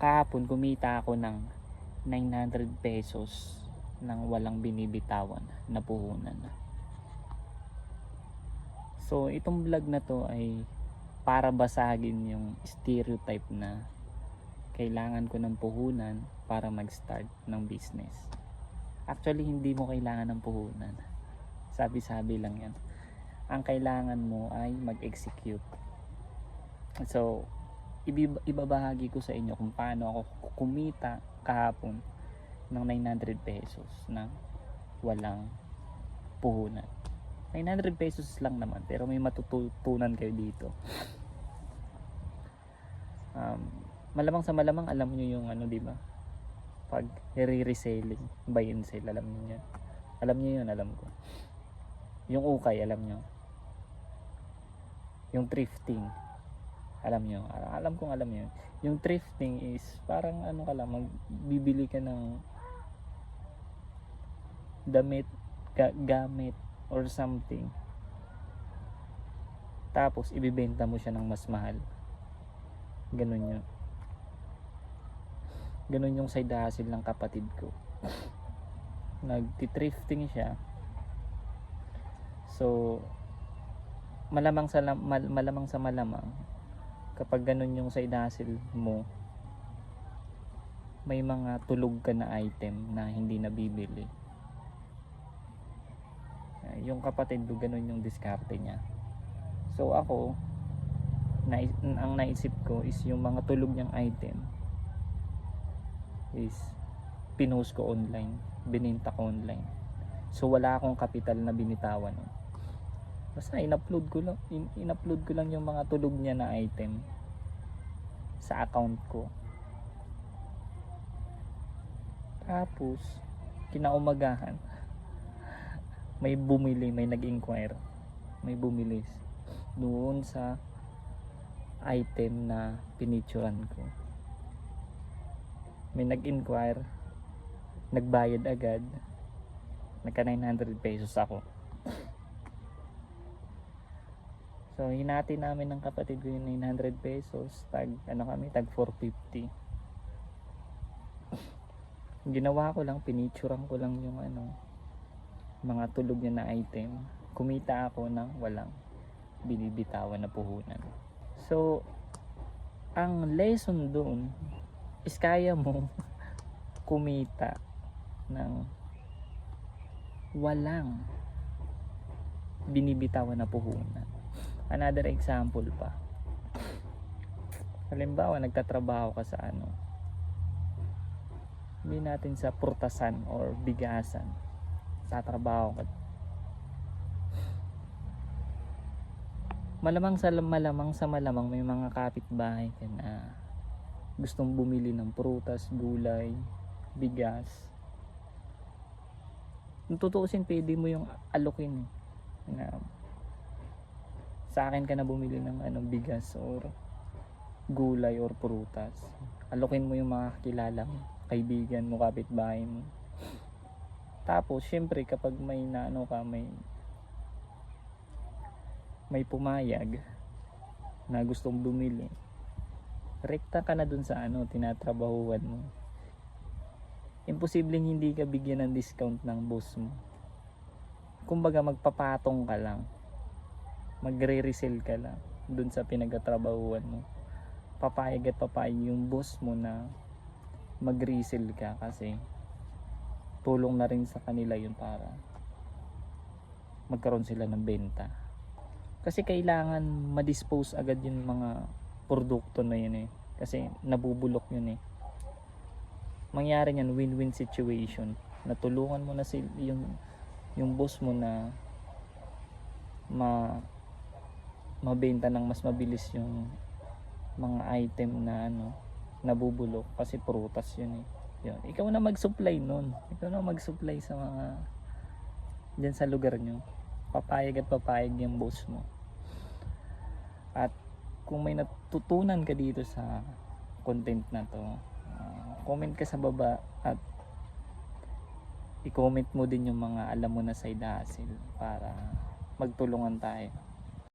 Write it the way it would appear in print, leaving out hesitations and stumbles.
Kahapon kumita ako ng 900 pesos nang walang binibitawan na puhunan. So itong vlog na to ay para basagin yung stereotype na kailangan ko ng puhunan para mag-start ng business. Actually hindi mo kailangan ng puhunan, sabi-sabi lang yan. Ang kailangan mo ay mag-execute. So ibabahagi ko sa inyo kung paano ako kumita kahapon ng 900 pesos na walang puhunan. 900 pesos lang naman, pero may matututunan kayo dito. Malamang sa malamang alam niyo yung ano, di ba? Pag re-reselling, buy and sell, alam niyo yan. Alam niyo yun, alam ko. Yung ukay, alam niyo. Yung thrifting, alam niyo. Alam kong alam niyo. Yung thrifting is parang ano ka lang, magbibili ka ng damit, gamit or something, tapos ibibenta mo siya ng mas mahal. Ganun yun. Ganun yung side hustle ng kapatid ko. Nagti-thrifting siya. So malamang sa malamang kapag ganun yung side hustle mo, may mga tulog ka na item na hindi nabibili. Yung kapatid ko ganun yung diskarte niya. So ako, ang naisip ko is yung mga tulog niyang item is pinost ko online, bininta ko online. So wala akong kapital na binitawan nun. Basta in-upload ko lang yung mga tulog niya na item sa account ko. Tapos kinaumagahan may bumili, may nag-inquire, may bumili doon sa item na pinicturan ko. May nag-inquire, nagbayad agad, nagka 900 pesos ako. So hinati namin ng kapatid ko yung 900 pesos, tag 450. Ginawa ko lang, pinicturan ko lang yung mga tulog niya na item. Kumita ako ng walang binibitawan na puhunan. So ang lesson doon is kaya mo kumita ng walang binibitawan na puhunan. Another example pa. Halimbawa nagtatrabaho ka sa hindi natin sa purtasan or bigasan, sa trabaho ka. Malamang sa malamang may mga kapitbahay ka na gustong bumili ng prutas, gulay, bigas. Kung tutuusin, pwede mo yung alokin na sa akin ka na bumili ng bigas or gulay or prutas. Alokin mo yung mga kilala mo, kaibigan mo, kapitbahay mo. Tapos syempre kapag may may pumayag na gustong bumili, rekta ka na dun sa tinatrabahuan mo. Imposibleng hindi ka bigyan ng discount ng boss mo. Kumbaga magpapatong ka lang, magre-resell ka lang dun sa pinagtatrabahuan mo. Papayag at papayag yung boss mo na mag-resell ka kasi tulong na rin sa kanila yun para magkaroon sila ng benta. Kasi kailangan ma-dispose agad yung mga produkto na yun kasi nabubulok yun Mangyari yan win-win situation. Natulungan mo na yung boss mo na mabenta ng mas mabilis yung mga item na nabubulok kasi prutas yun Yun. Ikaw na mag-supply nun. Ikaw na mag-supply sa mga dyan sa lugar nyo. Papayag at papayag yung boss mo. At kung may natutunan ka dito sa content na to, comment ka sa baba at i-comment mo din yung mga alam mo na side hustle para magtulungan tayo.